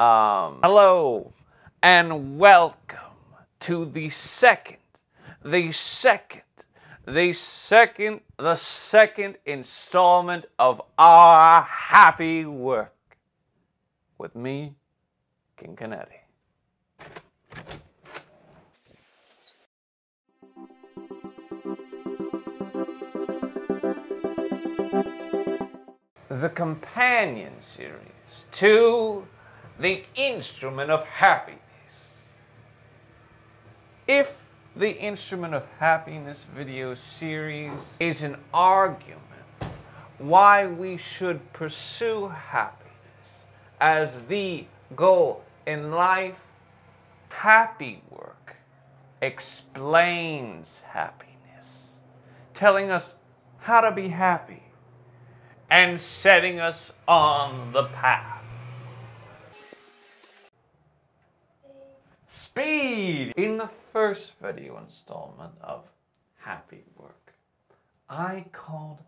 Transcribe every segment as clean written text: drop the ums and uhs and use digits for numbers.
Hello and welcome to the second installment of our happy work with me, King Canetti. The companion series to The Instrument of Happiness. If The Instrument of Happiness video series is an argument why we should pursue happiness as the goal in life, Happy Work explains happiness, telling us how to be happy and setting us on the path. Speed! In the first video installment of Happy Work, I called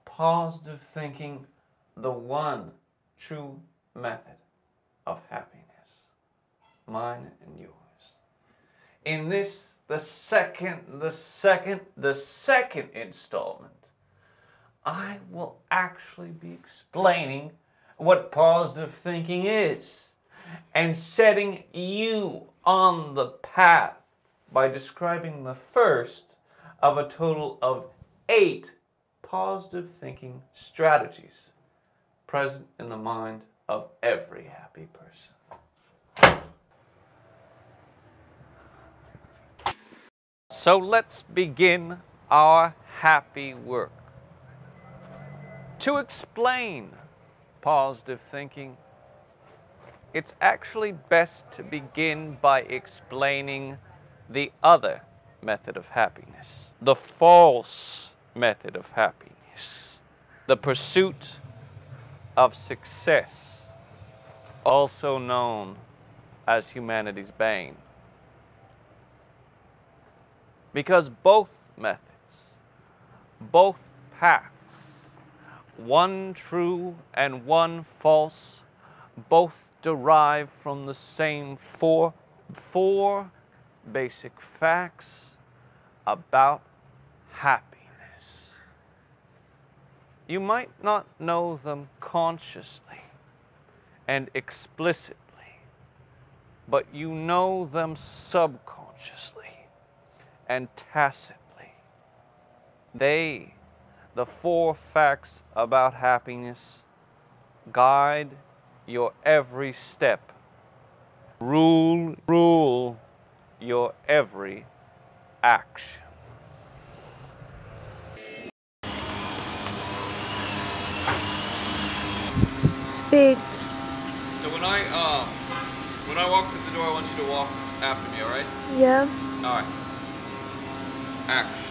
positive thinking the one true method of happiness, mine and yours. In this, the second installment, I will actually be explaining what positive thinking is and setting you on the path by describing the first of a total of 8 positive thinking strategies present in the mind of every happy person. So let's begin our happy work. To explain positive thinking, it's actually best to begin by explaining the other method of happiness, the false method of happiness, the pursuit of success, also known as humanity's bane. Because both methods, both paths, one true and one false, both derive from the same four basic facts about happiness. You might not know them consciously and explicitly, but you know them subconsciously and tacitly. The 4 facts about happiness, guide your every step, rule your every action. Speed. So when I walk through the door, I want you to walk after me, all right? Yeah. All right. Action.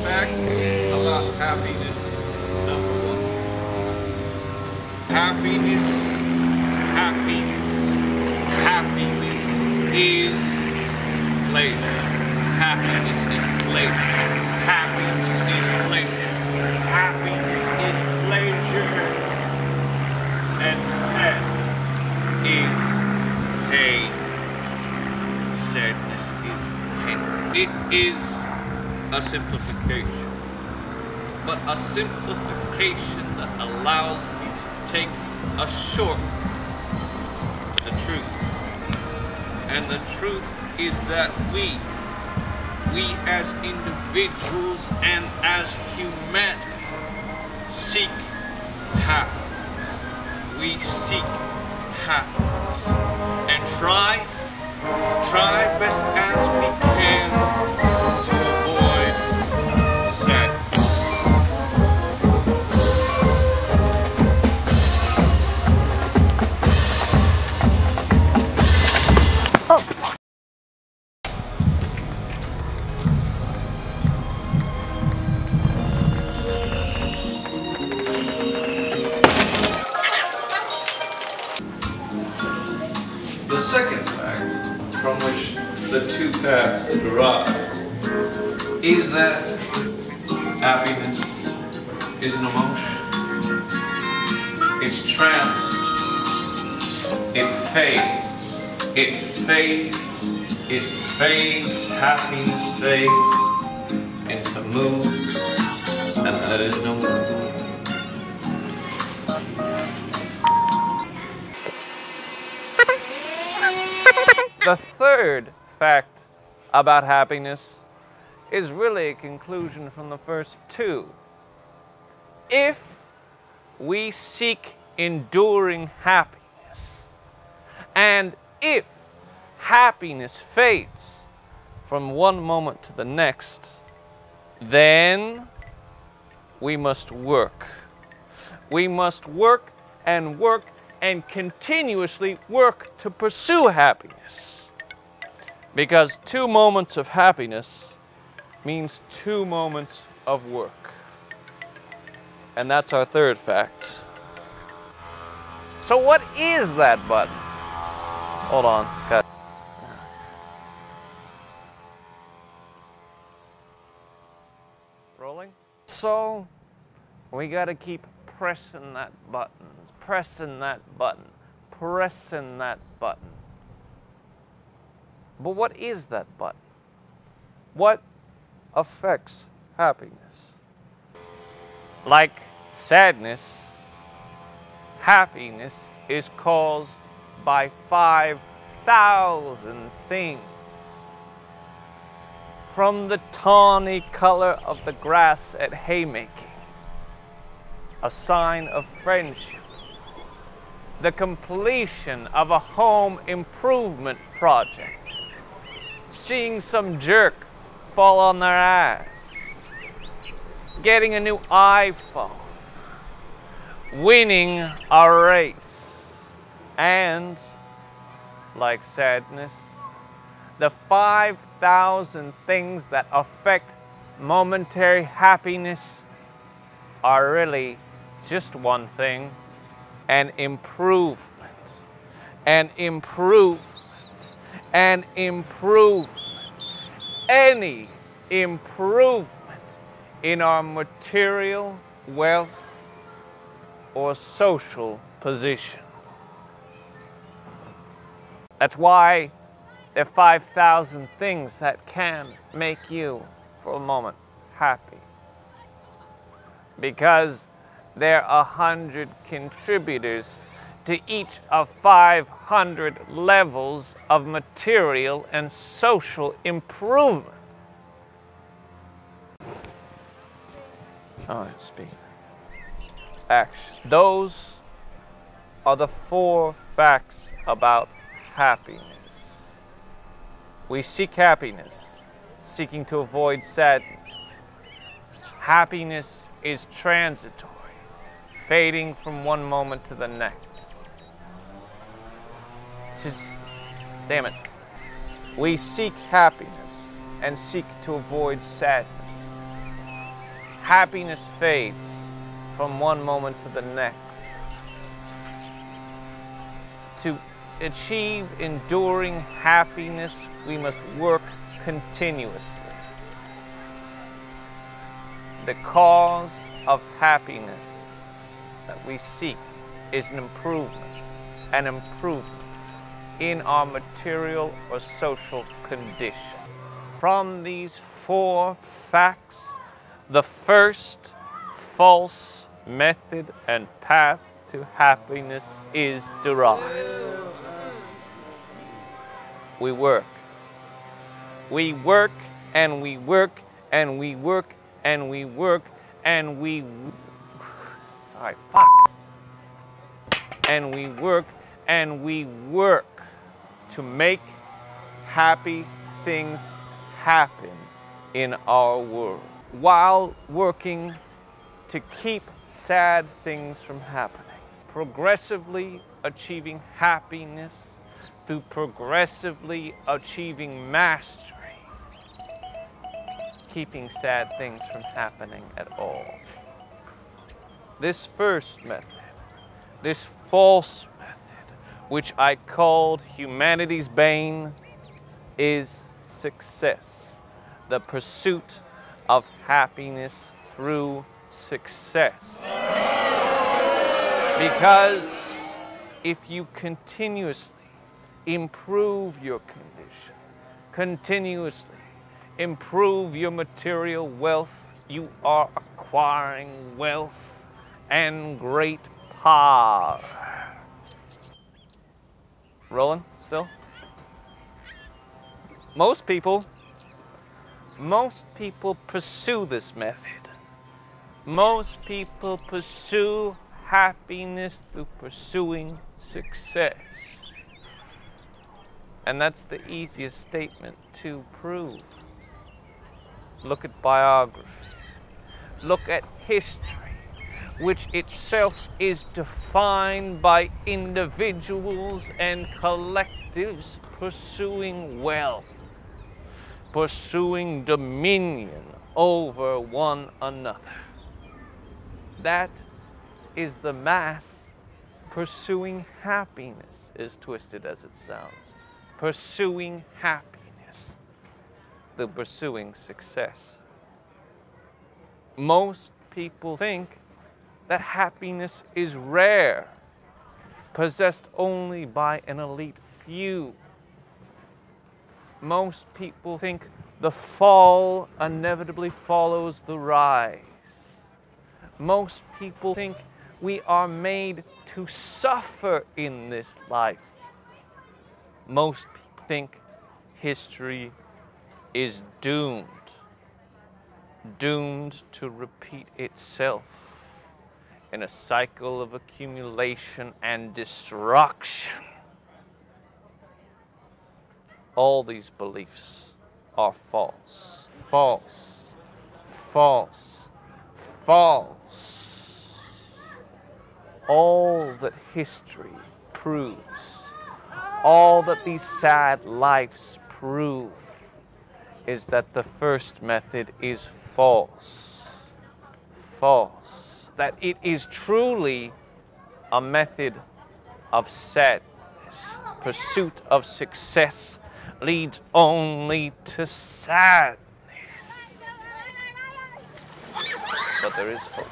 Facts about happiness. Number 1. Happiness is pleasure. Happiness is pleasure. Happiness is pleasure. Happiness is pleasure. And sadness is pain. Sadness is pain. It is a simplification, but a simplification that allows me to take a shortcut to the truth. And the truth is that we as individuals and as humanity seek happiness. We seek happiness and try best as we can to avoid sadness. The second fact from which the 2 paths derive is that happiness is an emotion. It's transitory. It fades. It fades. It fades. Happiness fades into mood, and there is no mood. The third fact about happiness is really a conclusion from the first two. If we seek enduring happiness, and if happiness fades from one moment to the next, then we must work. We must work and work and continuously work to pursue happiness. Because 2 moments of happiness means 2 moments of work. And that's our third fact. So what is that button? Hold on, cut. Rolling? So we gotta keep pressing that button, pressing that button, pressing that button. But what is that button? What affects happiness? Like sadness, happiness is caused by 5,000 things. From the tawny color of the grass at haymaking, a sign of friendship. The completion of a home improvement project. Seeing some jerk fall on their ass. Getting a new iPhone. Winning a race. And, like sadness, the 5,000 things that affect momentary happiness are really just one thing: an improvement, an improvement, an improvement, any improvement in our material, wealth, or social position. That's why there are 5,000 things that can make you, for a moment, happy. Because there are 100 contributors to each of 500 levels of material and social improvement. All right, speed. Action. Those are the 4 facts about happiness. We seek happiness, seeking to avoid sadness. Happiness is transitory, fading from one moment to the next. Damn it. We seek happiness and seek to avoid sadness. Happiness fades from one moment to the next. To achieve enduring happiness, we must work continuously. The cause of happiness that we seek is an improvement in our material or social condition. From these 4 facts, the first false method and path to happiness is derived. We work. We work and we work and we work and we work and we... Sorry, fuck. And we work and we work to make happy things happen in our world, while working to keep sad things from happening. Progressively achieving happiness through progressively achieving mastery. Keeping sad things from happening at all. This first method, this false method, which I called humanity's bane, is success. The pursuit of happiness through success. Because if you continuously improve your condition, continuously improve your material wealth, you are acquiring wealth and great power. Rolling still? Most people pursue this method. Most people pursue happiness through pursuing success. And that's the easiest statement to prove. Look at biography. Look at history, which itself is defined by individuals and collectives pursuing wealth, pursuing dominion over one another. That is the mass pursuing happiness, as twisted as it sounds. Pursuing happiness, the pursuing success. Most people think that happiness is rare, possessed only by an elite few. Most people think the fall inevitably follows the rise. Most people think we are made to suffer in this life. Most people think history is doomed to repeat itself in a cycle of accumulation and destruction. All these beliefs are false, false, false, false. All that history proves, all that these sad lives prove, is that the first method is false. False. That it is truly a method of sadness. Pursuit of success leads only to sadness. But there is hope.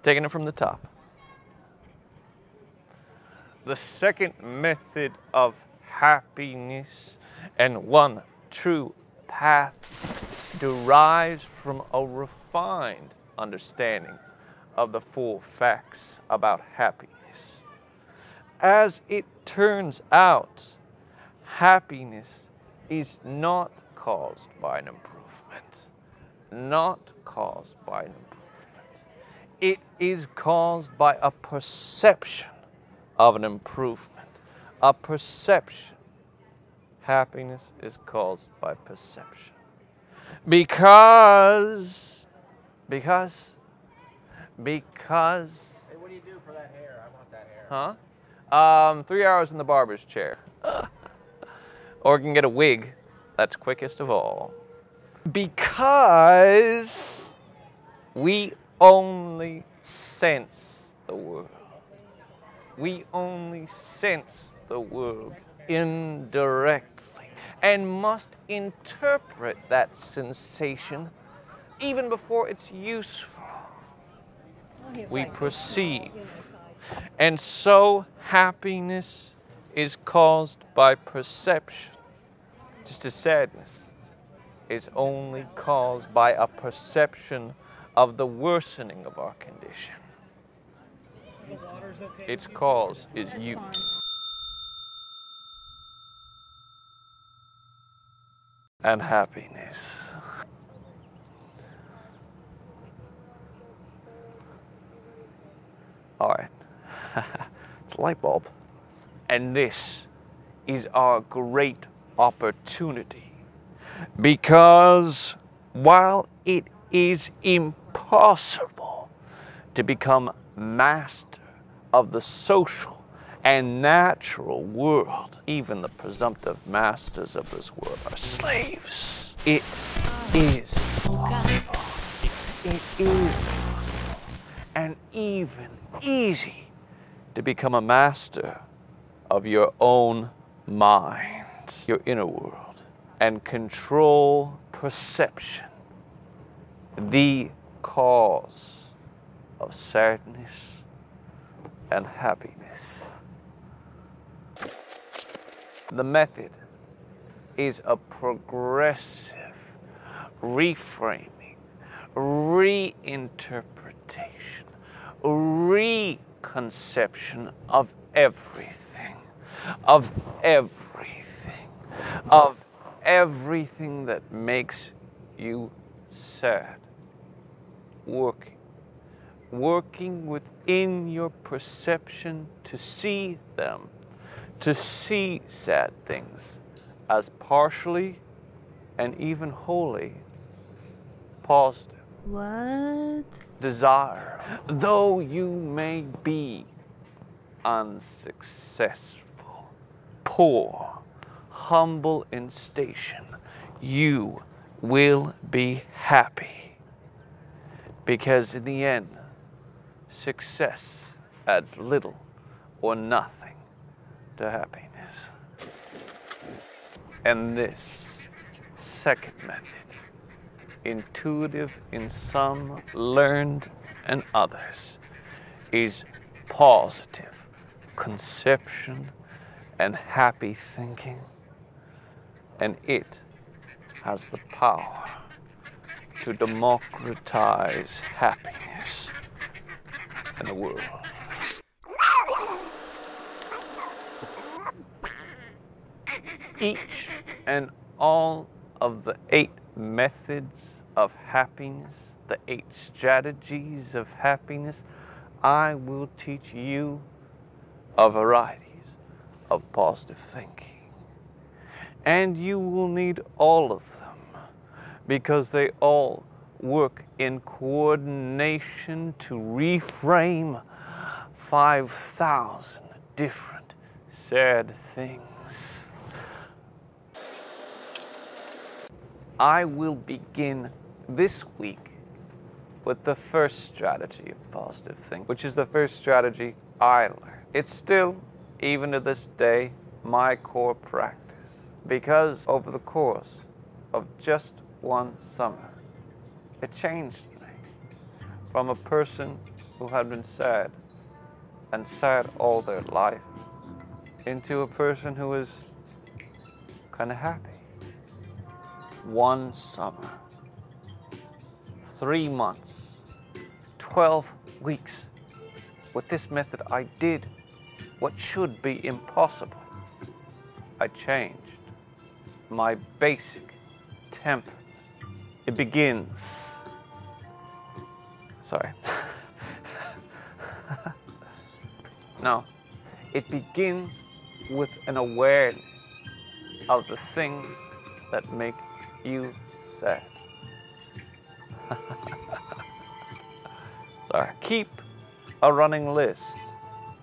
Taking it from the top. The second method of happiness and one true path derives from a refined understanding of the full facts about happiness. As it turns out, happiness is not caused by an improvement. Not caused by an improvement. It is caused by a perception of an improvement. A perception. Happiness is caused by perception. Because. Hey, what do you do for that hair? I want that hair. Huh? 3 hours in the barber's chair. Or you can get a wig. That's quickest of all. Because we only sense the world. We only sense the world indirectly and must interpret that sensation even before it's useful. We perceive. And so happiness is caused by perception, just as sadness is only caused by a perception of the worsening of our condition. Its cause is you. And happiness. All right. It's a light bulb. And this is our great opportunity. Because while it is impossible to become master of the social and natural world, even the presumptive masters of this world are slaves. It is possible. It is possible and even easy to become a master of your own mind, your inner world, and control perception, the cause of sadness, and happiness. The method is a progressive reframing, reinterpretation, reconception of everything, of everything, of everything that makes you sad. Working within your perception to see them, to see sad things as partially and even wholly positive. What? Desire. Though you may be unsuccessful, poor, humble in station, you will be happy. Because in the end, success adds little or nothing to happiness. And this second method, intuitive in some, learned in others, is positive conception and happy thinking. And it has the power to democratize happiness in the world. Each and all of the 8 methods of happiness, the 8 strategies of happiness, I will teach you a varieties of positive thinking. And you will need all of them because they all work in coordination to reframe 5,000 different sad things. I will begin this week with the first strategy of positive thinking, which is the first strategy I learned. It's still, even to this day, my core practice, because over the course of just one summer, it changed me from a person who had been sad and sad all their life into a person who was kind of happy. One summer, 3 months, 12 weeks. With this method, I did what should be impossible. I changed my basic temp. It begins. Sorry. No, it begins with an awareness of the things that make you sad. Sorry. Keep a running list.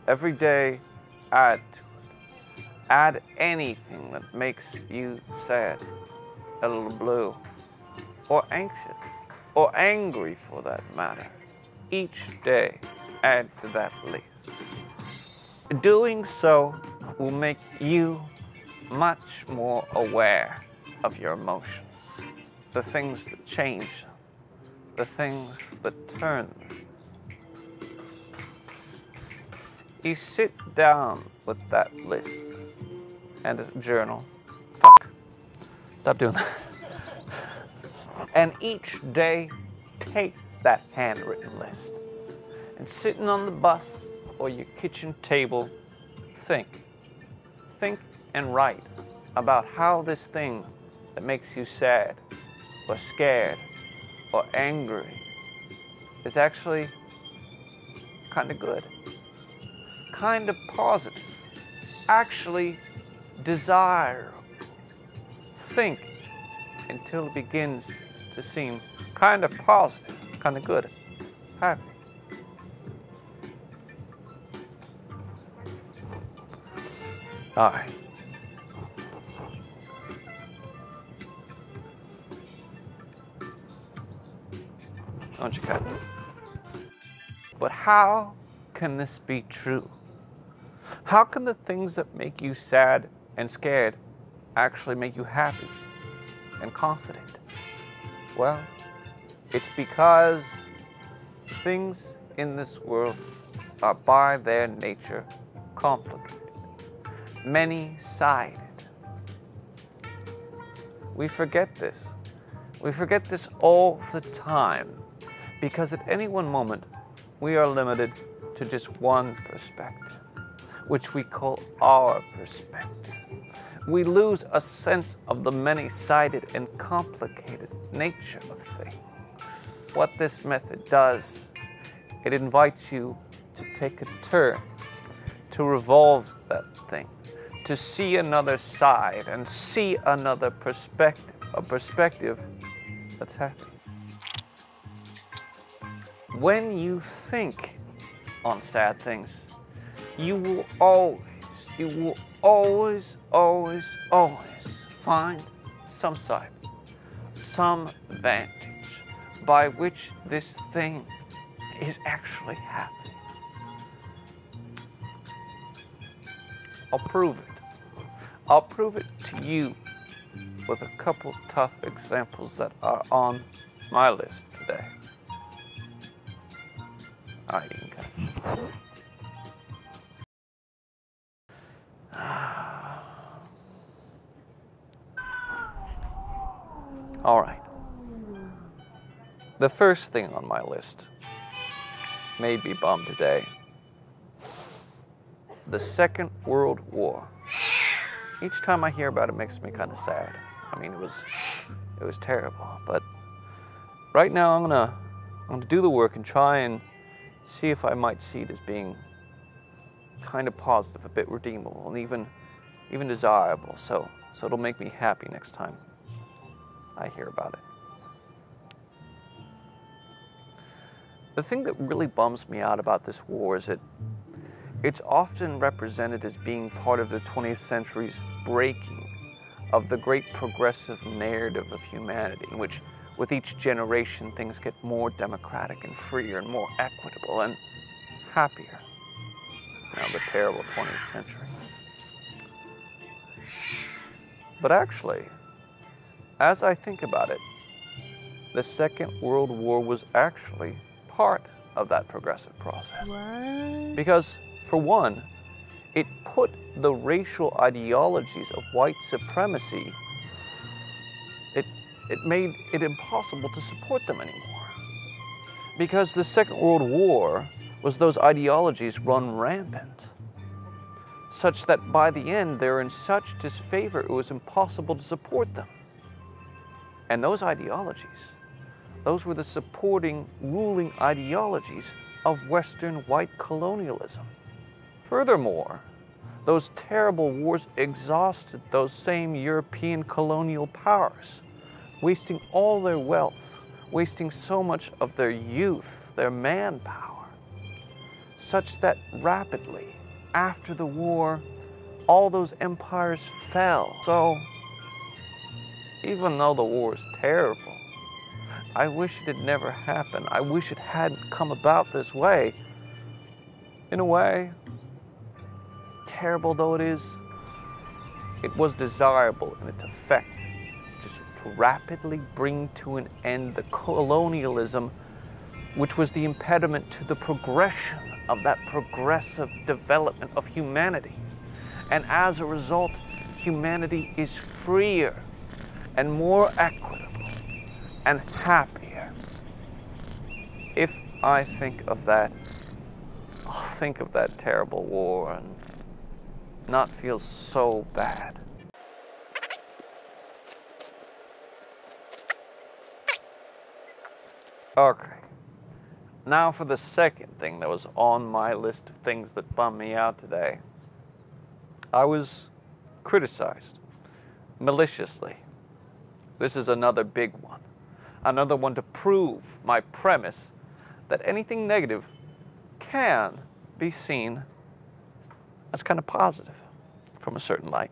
Every day, add to it. Add anything that makes you sad, a little blue, or anxious, or angry for that matter. Each day, add to that list. Doing so will make you much more aware of your emotions, the things that change them, the things that turn them. You sit down with that list and a journal. Stop doing that. And each day, take that handwritten list and sitting on the bus or your kitchen table, think and write about how this thing that makes you sad or scared or angry is actually kind of good, kind of positive, actually desirable. Think until it begins to seem kind of positive, kind of good, happy. All right. Don't you cut it? But how can this be true? How can the things that make you sad and scared actually make you happy and confident? Well, it's because things in this world are by their nature complicated, many-sided. We forget this. We forget this all the time because at any one moment we are limited to just one perspective, which we call our perspective. We lose a sense of the many-sided and complicated nature of things. What this method does, it invites you to take a turn, to revolve that thing, to see another side and see another perspective, a perspective that's happy. When you think on sad things, you will always find some side, some vantage by which this thing is actually happy. I'll prove it. I'll prove it to you with a couple tough examples that are on my list today. All right, you can cut. All right. The first thing on my list made me bummed today. The Second World War. Each time I hear about it, makes me kind of sad. I mean, it was terrible. But right now, I'm gonna do the work and try and see if I might see it as being kind of positive, a bit redeemable, and even desirable. So it'll make me happy next time I hear about it. The thing that really bums me out about this war is that it's often represented as being part of the 20th century's breaking of the great progressive narrative of humanity, in which with each generation things get more democratic and freer and more equitable and happier. Now the terrible 20th century. But actually, as I think about it, the Second World War was actually part of that progressive process. What? Because, for one, it put the racial ideologies of white supremacy, it made it impossible to support them anymore. Because the Second World War was those ideologies run rampant, such that by the end they're in such disfavor it was impossible to support them. And those ideologies, those were the supporting, ruling ideologies of Western white colonialism. Furthermore, those terrible wars exhausted those same European colonial powers, wasting all their wealth, wasting so much of their youth, their manpower, such that rapidly, after the war, all those empires fell. So, even though the war is terrible, I wish it had never happened. I wish it hadn't come about this way. In a way, terrible though it is, it was desirable in its effect, just to rapidly bring to an end the colonialism which was the impediment to the progression of that progressive development of humanity. And as a result, humanity is freer and more equitable and happier. If I think of that, I'll think of that terrible war and not feel so bad. Okay, now for the second thing that was on my list of things that bummed me out today. I was criticized maliciously. This is another big one. Another one to prove my premise that anything negative can be seen as kind of positive from a certain light.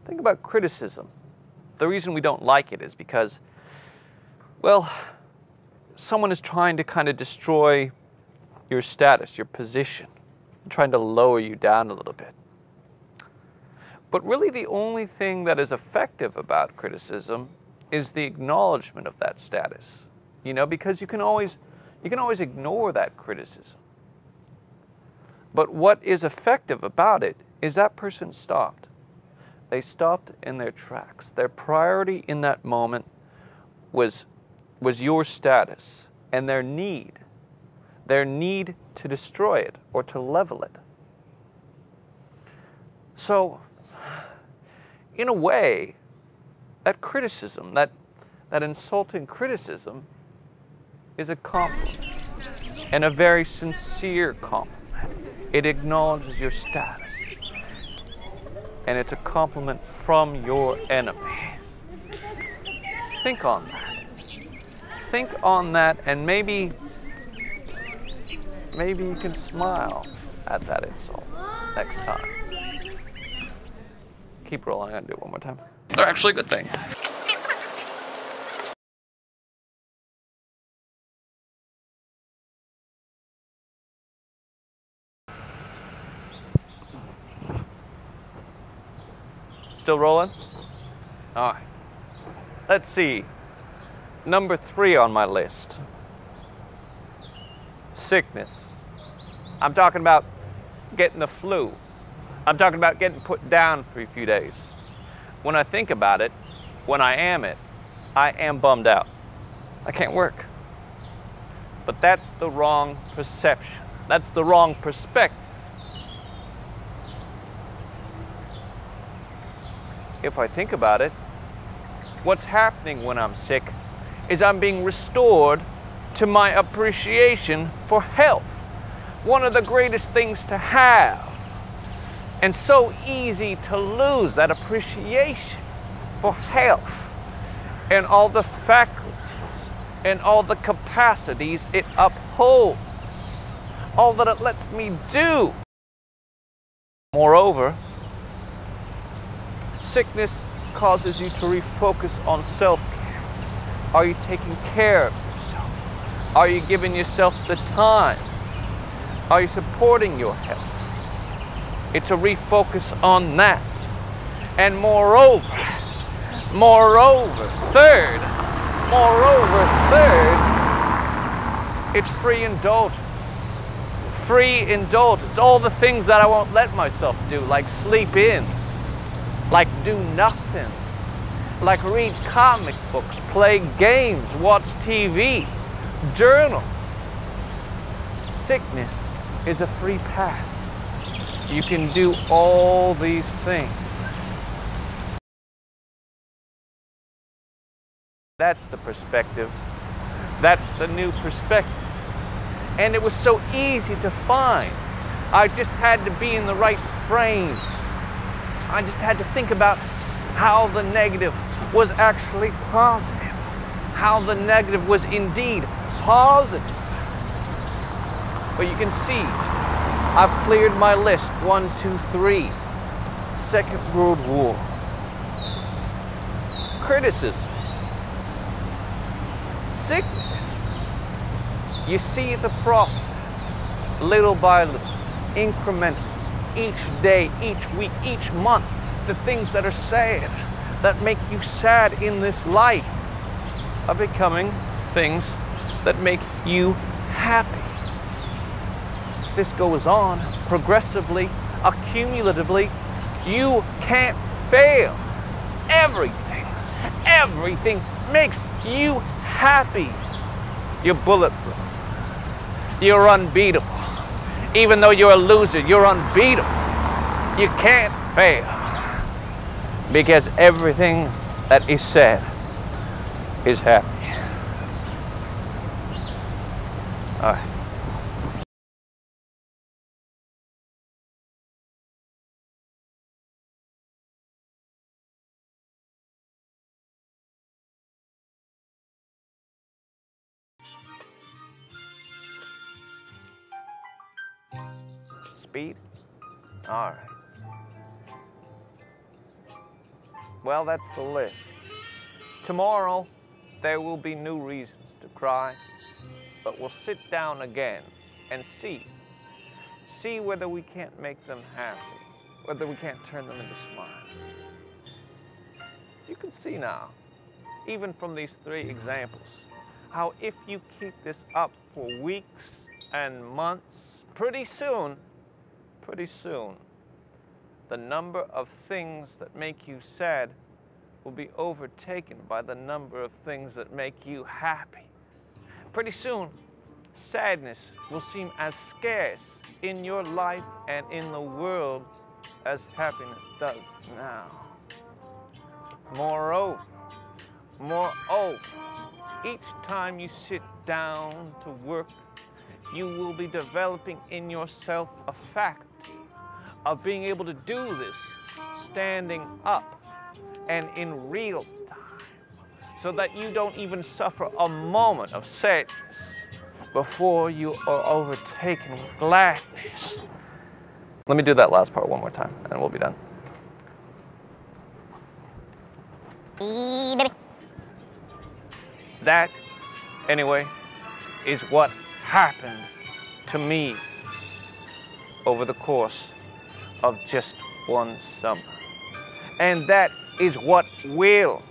Think about criticism. The reason we don't like it is because, well, someone is trying to kind of destroy your status, your position, trying to lower you down a little bit. But really the only thing that is effective about criticism is the acknowledgement of that status. You know, because you can always ignore that criticism. But what is effective about it is that person stopped. They stopped in their tracks. Their priority in that moment was your status and their need to destroy it or to level it. So, in a way, that criticism, that insulting criticism, is a compliment, and a very sincere compliment. It acknowledges your status, and it's a compliment from your enemy. Think on that. Think on that, and maybe you can smile at that insult next time. Keep rolling. I'm gonna do it one more time. They're actually a good thing. Still rolling? All right. Let's see. Number 3 on my list. Sickness. I'm talking about getting the flu. I'm talking about getting put down for a few days. When I think about it, when I am bummed out. I can't work. But that's the wrong perception. That's the wrong perspective. If I think about it, what's happening when I'm sick is I'm being restored to my appreciation for health. One of the greatest things to have. And so easy to lose that appreciation for health and all the faculties and all the capacities it upholds, all that it lets me do. Moreover, sickness causes you to refocus on self-care. Are you taking care of yourself? Are you giving yourself the time? Are you supporting your health? It's a refocus on that. And moreover, third, it's free indulgence. Free indulgence. All the things that I won't let myself do, like sleep in, like do nothing, like read comic books, play games, watch TV, journal. Sickness is a free pass. You can do all these things. That's the perspective. That's the new perspective. And it was so easy to find. I just had to be in the right frame. I just had to think about how the negative was actually positive. How the negative was indeed positive. But you can see, I've cleared my list. 1, 2, 3. Second World War. Criticism. Sickness. You see the process, little by little, incrementally, each day, each week, each month, the things that are sad, that make you sad in this life, are becoming things that make you happy. This goes on progressively, accumulatively. You can't fail. Everything makes you happy. You're bulletproof. You're unbeatable. Even though you're a loser, you're unbeatable. You can't fail. Because everything that is said is happy. All right. Speed? All right. Well, that's the list. Tomorrow, there will be new reasons to cry, but we'll sit down again and see whether we can't make them happy, whether we can't turn them into smiles. You can see now, even from these 3 examples, how if you keep this up for weeks and months, pretty soon, the number of things that make you sad will be overtaken by the number of things that make you happy. Pretty soon, sadness will seem as scarce in your life and in the world as happiness does now. Moreover, each time you sit down to work, you will be developing in yourself a fact of being able to do this standing up and in real time, so that you don't even suffer a moment of sadness before you are overtaken with gladness. Let me do that last part one more time, and we'll be done. That, anyway, is what happened to me over the course of just one summer. And that is what will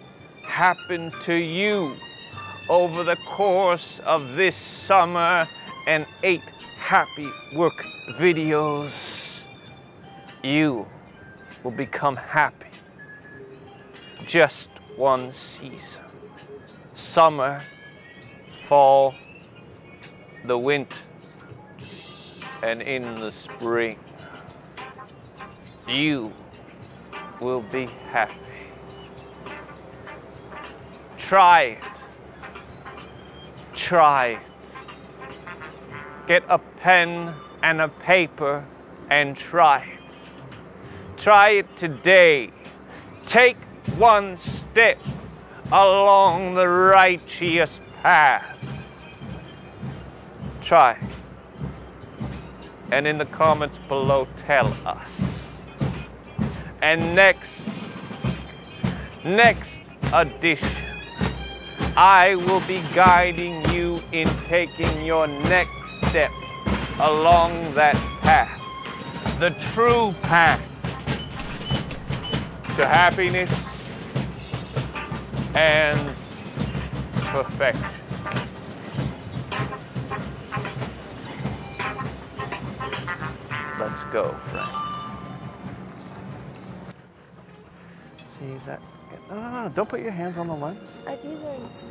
happen to you over the course of this summer and 8 happy work videos. You will become happy. Just one season. Summer, fall, the winter, and in the spring. You will be happy. Try it. Try it. Get a pen and a paper and try it. Try it today. Take one step along the righteous path. Try it. And in the comments below, tell us. And next edition, I will be guiding you in taking your next step along that path, the true path to happiness and perfection. Let's go, friend. See, is that... No, don't put your hands on the lens. I do this.